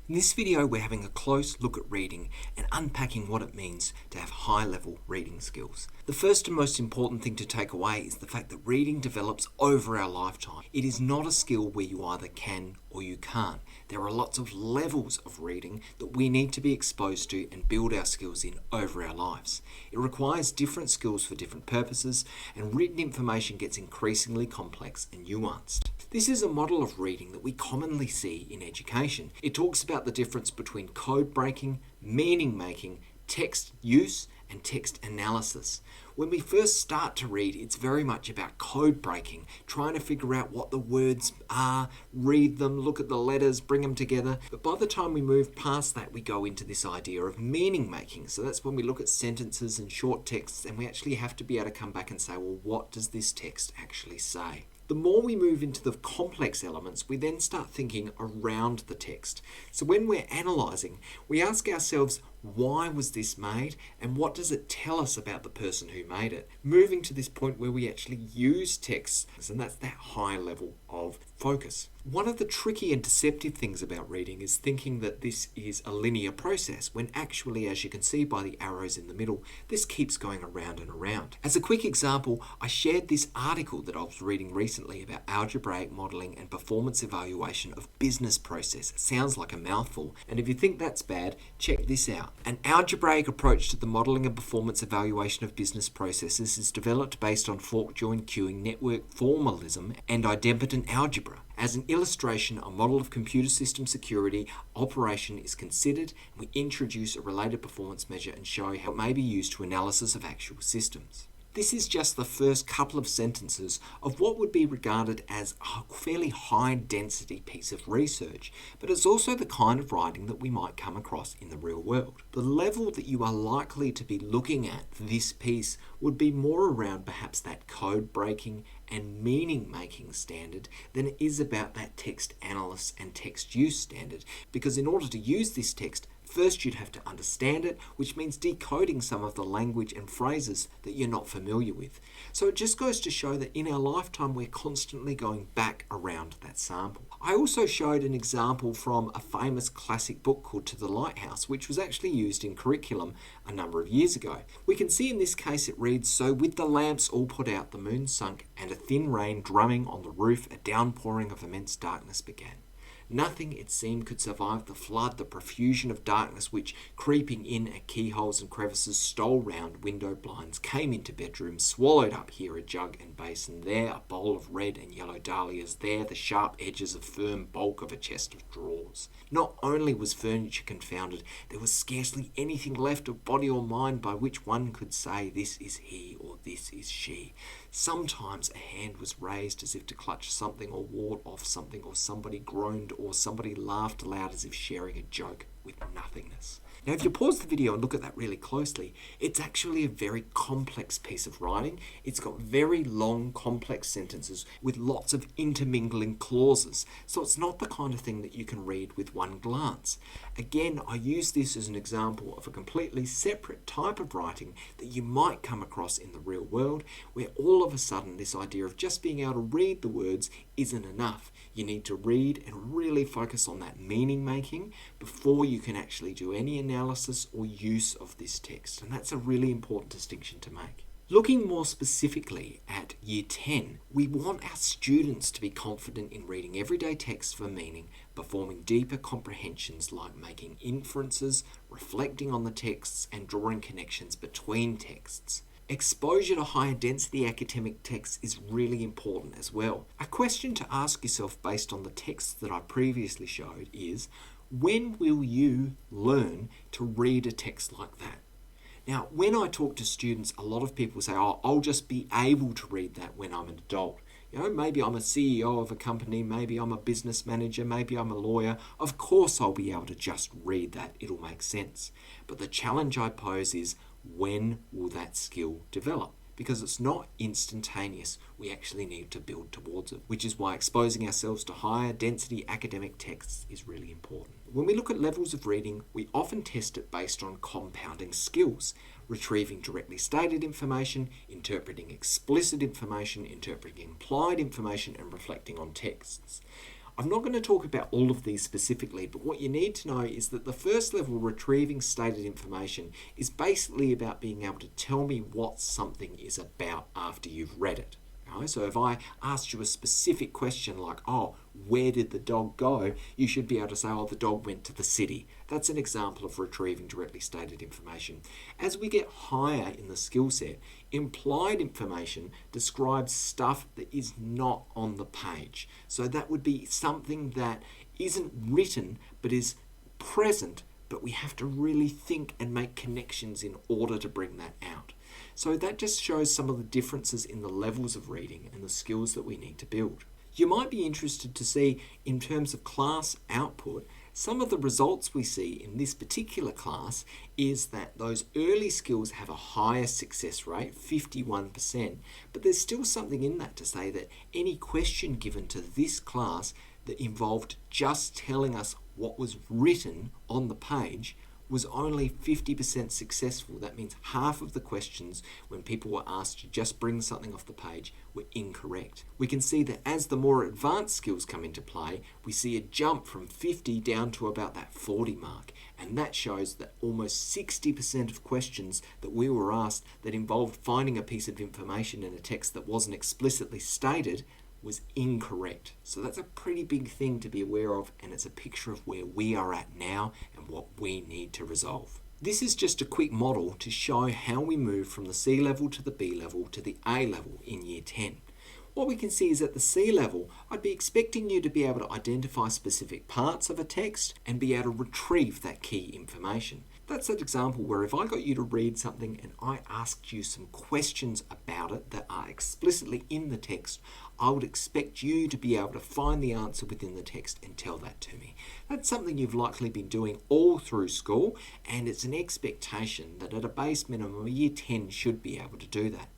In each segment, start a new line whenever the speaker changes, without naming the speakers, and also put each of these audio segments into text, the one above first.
In this video, we're having a close look at reading and unpacking what it means to have high-level reading skills. The first and most important thing to take away is the fact that reading develops over our lifetime. It is not a skill where you either can or you can't. There are lots of levels of reading that we need to be exposed to and build our skills in over our lives. It requires different skills for different purposes, and written information gets increasingly complex and nuanced. This is a model of reading that we commonly see in education. It talks about the difference between code breaking, meaning making, text use, and text analysis. When we first start to read, it's very much about code breaking, trying to figure out what the words are, read them, look at the letters, bring them together. But by the time we move past that, we go into this idea of meaning making. So that's when we look at sentences and short texts, and we actually have to be able to come back and say, well, what does this text actually say? The more we move into the complex elements, we then start thinking around the text. So when we're analysing, we ask ourselves, why was this made and what does it tell us about the person who made it? Moving to this point where we actually use texts, and that's that high level of focus. One of the tricky and deceptive things about reading is thinking that this is a linear process, when actually, as you can see by the arrows in the middle, this keeps going around and around. As a quick example, I shared this article that I was reading recently about algebraic modelling and performance evaluation of business process. It sounds like a mouthful, and if you think that's bad, check this out. An algebraic approach to the modelling and performance evaluation of business processes is developed based on fork-join queuing network formalism and idempotent algebra. As an illustration, a model of computer system security operation is considered, and we introduce a related performance measure and show how it may be used to analysis of actual systems. This is just the first couple of sentences of what would be regarded as a fairly high density piece of research, but it's also the kind of writing that we might come across in the real world. The level that you are likely to be looking at for this piece would be more around perhaps that code breaking and meaning making standard than it is about that text analysis and text use standard, because in order to use this text, first you'd have to understand it, which means decoding some of the language and phrases that you're not familiar with. So it just goes to show that in our lifetime we're constantly going back around that sample. I also showed an example from a famous classic book called To the Lighthouse, which was actually used in curriculum a number of years ago. We can see in this case it reads, "So with the lamps all put out, the moon sunk, and a thin rain drumming on the roof, a downpouring of immense darkness began. Nothing, it seemed, could survive the flood, the profusion of darkness which, creeping in at keyholes and crevices, stole round window blinds, came into bedrooms, swallowed up here a jug and basin, there a bowl of red and yellow dahlias, there the sharp edges of firm bulk of a chest of drawers. Not only was furniture confounded, there was scarcely anything left of body or mind by which one could say this is he or this is she. Sometimes a hand was raised as if to clutch something or ward off something, or somebody groaned or somebody laughed aloud as if sharing a joke with nothingness." Now, if you pause the video and look at that really closely, it's actually a very complex piece of writing. It's got very long, complex sentences with lots of intermingling clauses. So it's not the kind of thing that you can read with one glance. Again, I use this as an example of a completely separate type of writing that you might come across in the real world, where all of a sudden this idea of just being able to read the words isn't enough. You need to read and really focus on that meaning making before you can actually do any analysis or use of this text. And that's a really important distinction to make. Looking more specifically at Year 10, we want our students to be confident in reading everyday texts for meaning, performing deeper comprehensions like making inferences, reflecting on the texts, and drawing connections between texts. Exposure to higher density academic texts is really important as well. A question to ask yourself based on the texts that I previously showed is, when will you learn to read a text like that? Now, when I talk to students, a lot of people say, oh, I'll just be able to read that when I'm an adult. You know, maybe I'm a CEO of a company, maybe I'm a business manager, maybe I'm a lawyer. Of course I'll be able to just read that, it'll make sense. But the challenge I pose is, when will that skill develop? Because it's not instantaneous. We actually need to build towards it, which is why exposing ourselves to higher density academic texts is really important. When we look at levels of reading, we often test it based on compounding skills, retrieving directly stated information, interpreting explicit information, interpreting implied information, and reflecting on texts. I'm not going to talk about all of these specifically, but what you need to know is that the first level, retrieving stated information, is basically about being able to tell me what something is about after you've read it. So if I asked you a specific question like, where did the dog go? You should be able to say, the dog went to the city. That's an example of retrieving directly stated information. As we get higher in the skill set, implied information describes stuff that is not on the page. So that would be something that isn't written but is present, but we have to really think and make connections in order to bring that out. So that just shows some of the differences in the levels of reading and the skills that we need to build. You might be interested to see, in terms of class output, some of the results we see in this particular class is that those early skills have a higher success rate, 51%, but there's still something in that to say that any question given to this class that involved just telling us what was written on the page was only 50% successful. That means half of the questions, when people were asked to just bring something off the page, were incorrect. We can see that as the more advanced skills come into play, we see a jump from 50 down to about that 40 mark. And that shows that almost 60% of questions that we were asked that involved finding a piece of information in a text that wasn't explicitly stated was incorrect. So that's a pretty big thing to be aware of, and it's a picture of where we are at now and what we need to resolve. This is just a quick model to show how we move from the C level to the B level to the A level in year 10. What we can see is at the C level, I'd be expecting you to be able to identify specific parts of a text and be able to retrieve that key information. That's an example where if I got you to read something and I asked you some questions about it that are explicitly in the text, I would expect you to be able to find the answer within the text and tell that to me. That's something you've likely been doing all through school, and it's an expectation that at a base minimum, year 10 should be able to do that.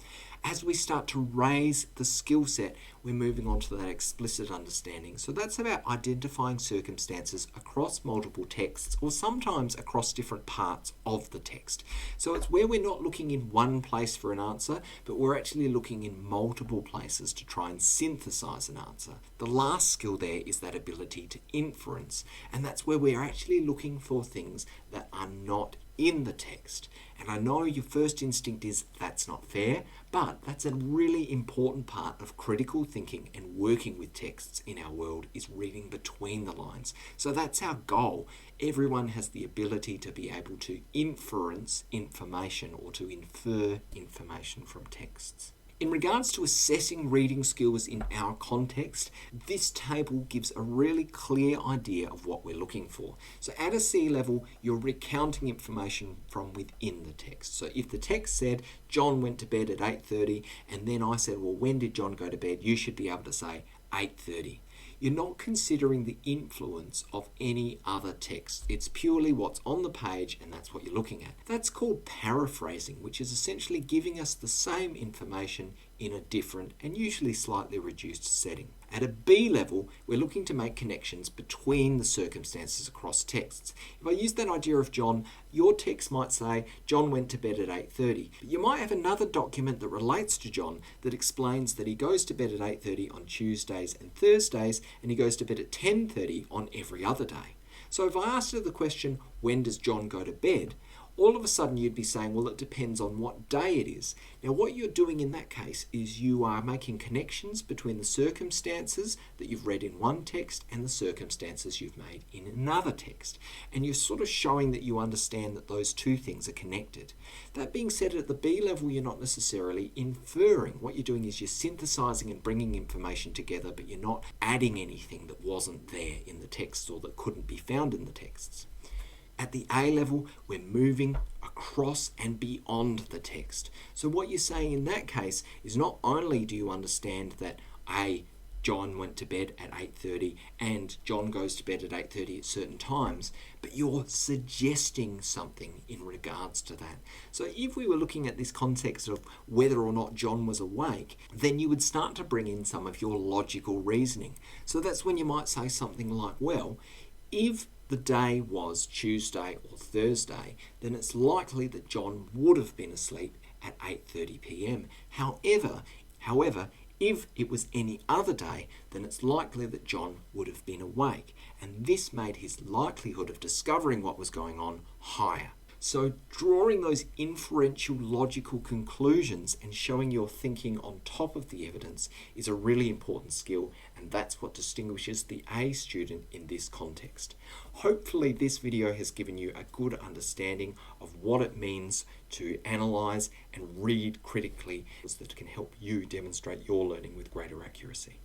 As we start to raise the skill set, we're moving on to that explicit understanding. So that's about identifying circumstances across multiple texts or sometimes across different parts of the text. So it's where we're not looking in one place for an answer, but we're actually looking in multiple places to try and synthesize an answer. The last skill there is that ability to inference, and that's where we're actually looking for things that are not in the text. And I know your first instinct is that's not fair, but that's a really important part of critical thinking and working with texts in our world is reading between the lines. So that's our goal. Everyone has the ability to be able to inference information or to infer information from texts. In regards to assessing reading skills in our context, this table gives a really clear idea of what we're looking for. So at a C level, you're recounting information from within the text. So if the text said, John went to bed at 8:30, and then I said, well, when did John go to bed? You should be able to say 8:30. You're not considering the influence of any other text. It's purely what's on the page and that's what you're looking at. That's called paraphrasing, which is essentially giving us the same information in a different and usually slightly reduced setting. At a B level, we're looking to make connections between the circumstances across texts. If I use that idea of John, your text might say, John went to bed at 8:30. But you might have another document that relates to John that explains that he goes to bed at 8:30 on Tuesdays and Thursdays, and he goes to bed at 10:30 on every other day. So if I asked her the question, when does John go to bed? All of a sudden you'd be saying, well, it depends on what day it is. Now, what you're doing in that case is you are making connections between the circumstances that you've read in one text and the circumstances you've made in another text. And you're sort of showing that you understand that those two things are connected. That being said, at the B level, you're not necessarily inferring. What you're doing is you're synthesizing and bringing information together, but you're not adding anything that wasn't there in the text or that couldn't be found in the texts. At the A level, we're moving across and beyond the text. So what you're saying in that case is not only do you understand that John went to bed at 8:30 and John goes to bed at 8:30 at certain times, but you're suggesting something in regards to that. So if we were looking at this context of whether or not John was awake, then you would start to bring in some of your logical reasoning. So that's when you might say something like, well, if the day was Tuesday or Thursday, then it's likely that John would have been asleep at 8:30 p.m. However, If it was any other day, then it's likely that John would have been awake, and this made his likelihood of discovering what was going on higher. So drawing those inferential logical conclusions and showing your thinking on top of the evidence is a really important skill, and that's what distinguishes the A student in this context. Hopefully this video has given you a good understanding of what it means to analyse and read critically that can help you demonstrate your learning with greater accuracy.